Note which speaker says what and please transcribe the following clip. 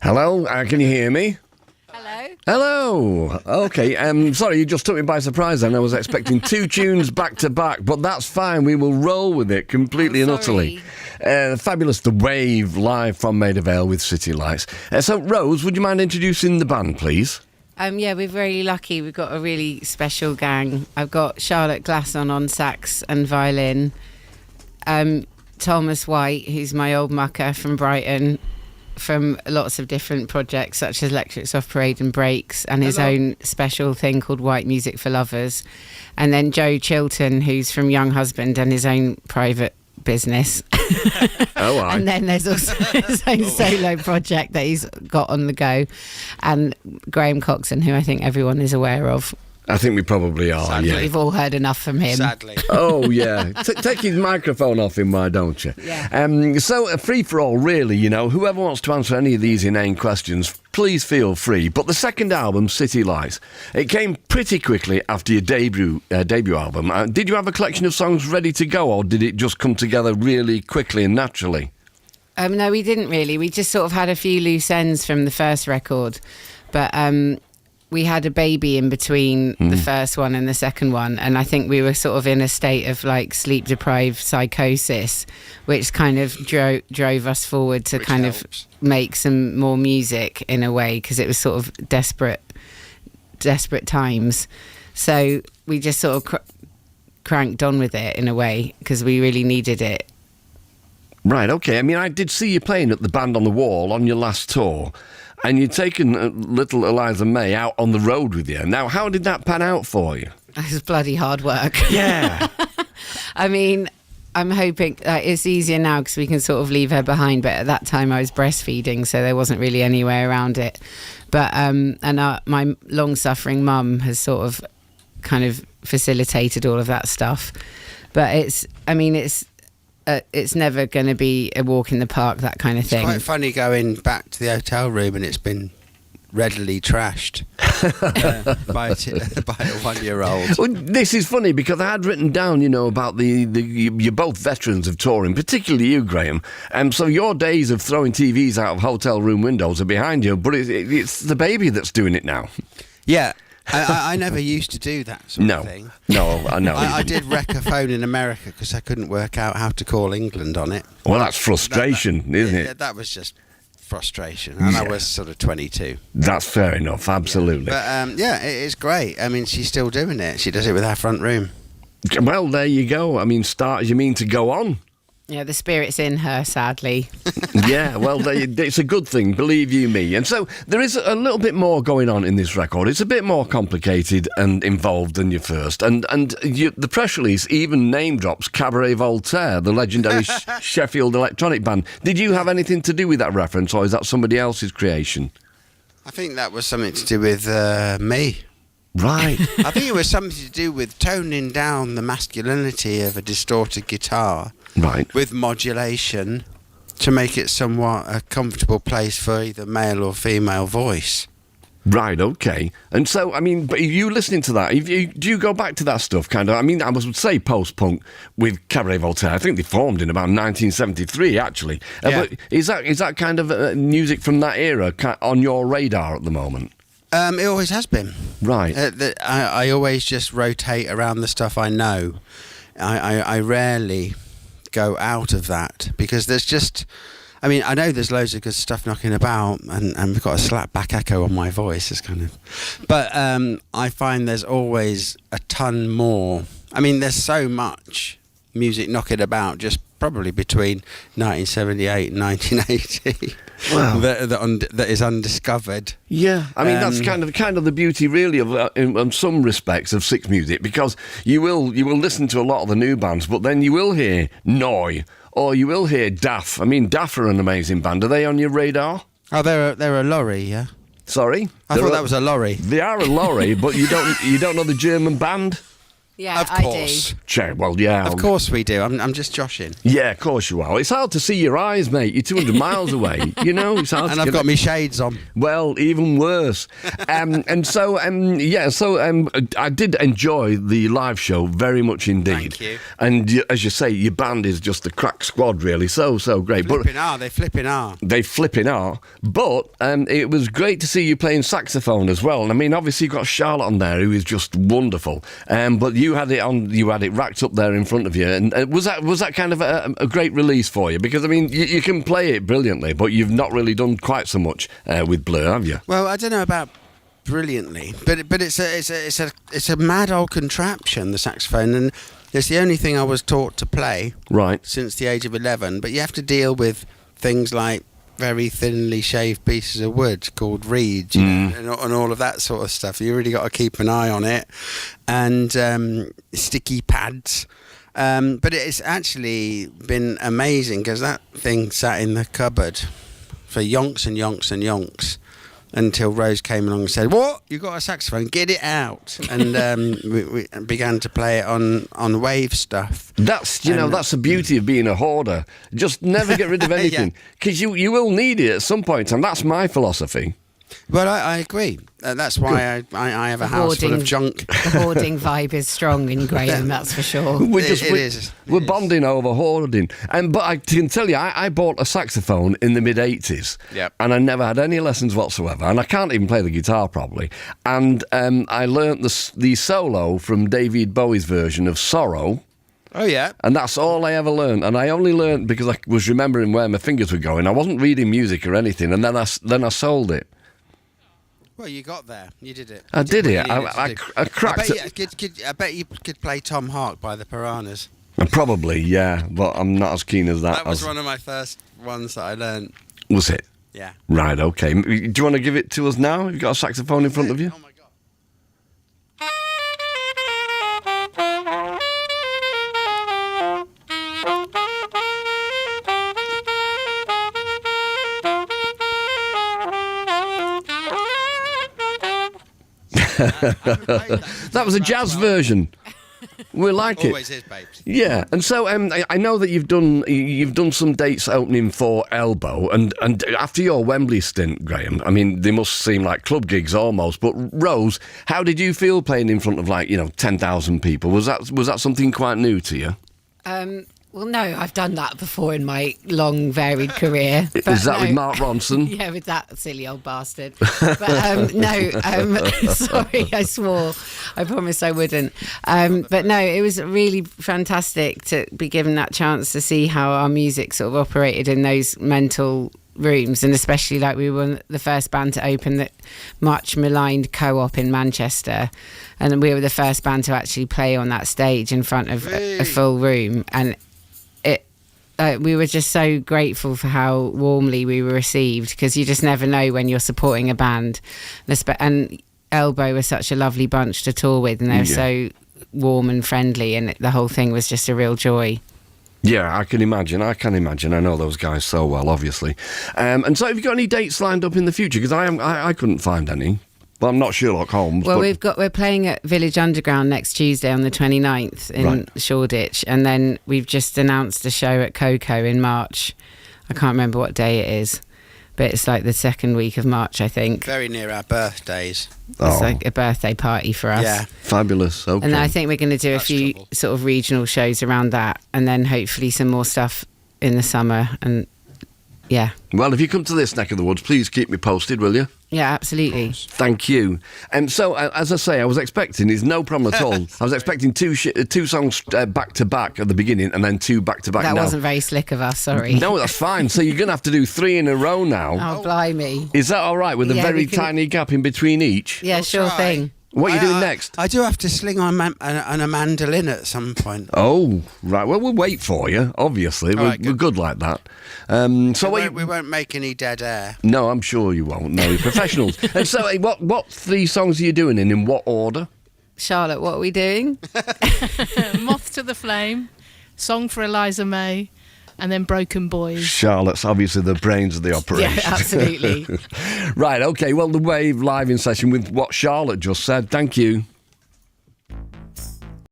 Speaker 1: Hello, can you hear me?
Speaker 2: Hello.
Speaker 1: Hello. Okay, sorry, you just took me by surprise then. I was expecting two tunes back to back, but that's fine. We will roll with it completely and utterly. Fabulous, The Waeve, live from Maida Vale with City Lights. So, Rose, would you mind introducing the band, please?
Speaker 2: Yeah, we're very lucky. We've got a really special gang. I've got Charlotte Glasson on sax and violin. Thomas White, who's my old mucker from Brighton, from lots of different projects such as Electric Soft Parade and Breaks, and his own special thing called White Music for Lovers. And then Joe Chilton, who's from Young Husband and his own private business. And then there's also his own solo project that he's got on the go. And Graham Coxon, who I think everyone is aware of.
Speaker 1: I think we probably are,
Speaker 2: Sadly.
Speaker 1: yeah.
Speaker 2: We've all heard enough from him.
Speaker 3: Sadly.
Speaker 1: Oh, yeah. Take his microphone off him, why don't you?
Speaker 2: Yeah.
Speaker 1: So, free for all, really, you know. Whoever wants to answer any of these inane questions, please feel free. But the second album, City Lights, it came pretty quickly after your debut album. Did you have a collection of songs ready to go, or did it just come together really quickly and naturally?
Speaker 2: No, we didn't really. We just sort of had a few loose ends from the first record. But we had a baby in between the first one and the second one, and I think we were sort of in a state of like sleep-deprived psychosis, which kind of drove us forward to of make some more music in a way, because it was sort of desperate times. So we just sort of cranked on with it in a way, because we really needed it.
Speaker 1: Right, okay. I mean, I did see you playing at the Band on the Wall on your last tour, and you'd taken little Eliza May out on the road with you. Now, how did that pan out for you?
Speaker 2: It was bloody hard work.
Speaker 1: Yeah.
Speaker 2: I mean, I'm hoping it's easier now because we can sort of leave her behind. But at that time, I was breastfeeding, so there wasn't really any way around it. But my long-suffering mum has sort of kind of facilitated all of that stuff. But it's never going to be a walk in the park, that kind of thing.
Speaker 3: It's quite funny going back to the hotel room and it's been readily trashed by a 1-year-old.
Speaker 1: Well, this is funny because I had written down, you know, about you're both veterans of touring, particularly you, Graham. So your days of throwing TVs out of hotel room windows are behind you, but it's the baby that's doing it now.
Speaker 3: Yeah. I never used to do that sort of thing.
Speaker 1: No, I know.
Speaker 3: I did wreck a phone in America because I couldn't work out how to call England on it.
Speaker 1: Well, that's frustration, isn't it?
Speaker 3: Yeah, that was just frustration. And I was sort of 22.
Speaker 1: That's fair enough, absolutely.
Speaker 3: Yeah. But, it is great. I mean, she's still doing it. She does it with our front room.
Speaker 1: Well, there you go. I mean, start as you mean to go on.
Speaker 2: Yeah, the spirit's in her, sadly.
Speaker 1: Yeah, well, it's a good thing, believe you me. And so there is a little bit more going on in this record. It's a bit more complicated and involved than your first. And the press release even name drops Cabaret Voltaire, the legendary Sheffield electronic band. Did you have anything to do with that reference, or is that somebody else's creation?
Speaker 3: I think that was something to do with me.
Speaker 1: Right.
Speaker 3: I think it was something to do with toning down the masculinity of a distorted guitar.
Speaker 1: Right.
Speaker 3: With modulation to make it somewhat a comfortable place for either male or female voice.
Speaker 1: Right, okay. And so, I mean, but you listening to that, do you go back to that stuff, kind of? I mean, I would say post-punk with Cabaret Voltaire. I think they formed in about 1973, actually.
Speaker 3: Yeah.
Speaker 1: But is that kind of music from that era on your radar at the moment?
Speaker 3: It always has been.
Speaker 1: Right.
Speaker 3: I always just rotate around the stuff I know. I rarely go out of that because there's just... I mean, I know there's loads of good stuff knocking about, and we've got a slap back echo on my voice. It's kind of, but I find there's always a ton more. I mean, there's so much music knocking about, just probably between 1978 and 1980. Wow. that is undiscovered.
Speaker 1: Yeah, I mean that's kind of the beauty, really, of in some respects of Six Music, because you will listen to a lot of the new bands, but then you will hear Noi. Or you will hear Daff. I mean, Daff are an amazing band. Are they on your radar?
Speaker 3: Oh, they're a lorry, yeah.
Speaker 1: Sorry?
Speaker 3: I thought that was a lorry.
Speaker 1: They are a lorry, but you don't know the German band?
Speaker 2: Yeah,
Speaker 3: Of
Speaker 2: I
Speaker 3: course.
Speaker 1: Check. Well, yeah.
Speaker 3: Of course we do. I'm just joshing.
Speaker 1: Yeah, of course you are. It's hard to see your eyes, mate. You're 200 miles away. You know, it's hard.
Speaker 3: And
Speaker 1: to
Speaker 3: I've
Speaker 1: get
Speaker 3: got my shades on.
Speaker 1: Well, even worse. And so, I did enjoy the live show very much indeed.
Speaker 3: Thank you.
Speaker 1: And as you say, your band is just a crack squad, really. So great.
Speaker 3: They flipping are.
Speaker 1: They flipping are. But it was great to see you playing saxophone as well. And I mean, obviously you've got Charlotte on there, who is just wonderful. But you had it racked up there in front of you. And was that kind of a great release for you? Because I mean, you can play it brilliantly, but you've not really done quite so much with Blur, have you?
Speaker 3: Well, I don't know about brilliantly, but it's a mad old contraption, the saxophone, and it's the only thing I was taught to play
Speaker 1: Right.
Speaker 3: since the age of 11. But you have to deal with things like very thinly shaved pieces of wood called reeds, you know, and all of that sort of stuff. You really got to keep an eye on it, and sticky pads. But it's actually been amazing because that thing sat in the cupboard for yonks and yonks and yonks until Rose came along and said, "What? You got a saxophone? Get it out!" And we began to play it on Waeve stuff.
Speaker 1: That's that's the beauty of being a hoarder. Just never get rid of anything because you will need it at some point, and that's my philosophy.
Speaker 3: Well, I agree. That's why I have a house full of junk.
Speaker 2: The hoarding vibe is strong in Graham, that's for sure.
Speaker 1: We're bonding over hoarding. But I can tell you, I bought a saxophone in the mid-'80s.
Speaker 3: Yep.
Speaker 1: And I never had any lessons whatsoever. And I can't even play the guitar properly. And I learnt the solo from David Bowie's version of Sorrow.
Speaker 3: Oh, yeah.
Speaker 1: And that's all I ever learned. And I only learned because I was remembering where my fingers were going. I wasn't reading music or anything. And then I sold it.
Speaker 3: Well, you got there. You did it.
Speaker 1: I did it.
Speaker 3: I
Speaker 1: cracked it.
Speaker 3: I bet you could play Tom Hark by the Piranhas.
Speaker 1: Probably, yeah. But I'm not as keen as that.
Speaker 3: That was one of my first ones that I learned.
Speaker 1: Was it?
Speaker 3: Yeah.
Speaker 1: Right, okay. Do you want to give it to us now? You've got a saxophone in front of you?
Speaker 3: Oh, my God.
Speaker 1: That was a jazz version. We like it.
Speaker 3: Always is, babes.
Speaker 1: Yeah, and so I know that you've done some dates opening for Elbow, and after your Wembley stint, Graham, I mean, they must seem like club gigs almost. But Rose, how did you feel playing in front of 10,000 people? Was that something quite new to you?
Speaker 2: Well, no, I've done that before in my long, varied career.
Speaker 1: Is that with Mark Ronson?
Speaker 2: Yeah, with that silly old bastard. But sorry, I swore. I promised I wouldn't. But no, it was really fantastic to be given that chance to see how our music sort of operated in those mental rooms, and especially we were the first band to open the much maligned Co-op in Manchester, and we were the first band to actually play on that stage in front of a full room, and we were just so grateful for how warmly we were received, because you just never know when you're supporting a band. And Elbow was such a lovely bunch to tour with, and they were so warm and friendly, and the whole thing was just a real joy.
Speaker 1: Yeah, I can imagine. I know those guys so well, obviously. And so have you got any dates lined up in the future? Because I couldn't find any. Well, I'm not Sherlock Holmes.
Speaker 2: Well, we're playing at Village Underground next Tuesday on the 29th in Shoreditch, and then we've just announced a show at Coco in March. I can't remember what day it is, but it's like the second week of March, I think.
Speaker 3: Very near our birthdays.
Speaker 2: It's like a birthday party for us.
Speaker 3: Yeah.
Speaker 1: Fabulous. Okay.
Speaker 2: And I think we're going to do a few sort of regional shows around that, and then hopefully some more stuff in the summer. And yeah.
Speaker 1: Well, if you come to this neck of the woods, please keep me posted, will you?
Speaker 2: Yeah, absolutely.
Speaker 1: Thank you. And so, as I say, I was expecting, it's no problem at all. I was expecting two songs back to back at the beginning, and then two back to back.
Speaker 2: That wasn't very slick of us, sorry.
Speaker 1: No, that's fine. So you're going to have to do 3 in a row now.
Speaker 2: Oh, blimey.
Speaker 1: Is that all right, with a very tiny gap in between each?
Speaker 2: Yeah, sure thing.
Speaker 1: What are you doing next?
Speaker 3: I do have to sling on a mandolin at some point.
Speaker 1: Oh, right. Well, we'll wait for you, obviously. We're good like that.
Speaker 3: We won't make any dead air.
Speaker 1: No, I'm sure you won't. No, you're professionals. And so what 3 songs are you doing, and in what order?
Speaker 2: Charlotte, what are we doing?
Speaker 4: Moth to the Flame, Song for Eliza May, and then Broken Boys.
Speaker 1: Charlotte's obviously the brains of the operation.
Speaker 2: Yeah, absolutely.
Speaker 1: Right, okay. Well, the Waeve live in session with what Charlotte just said. Thank you.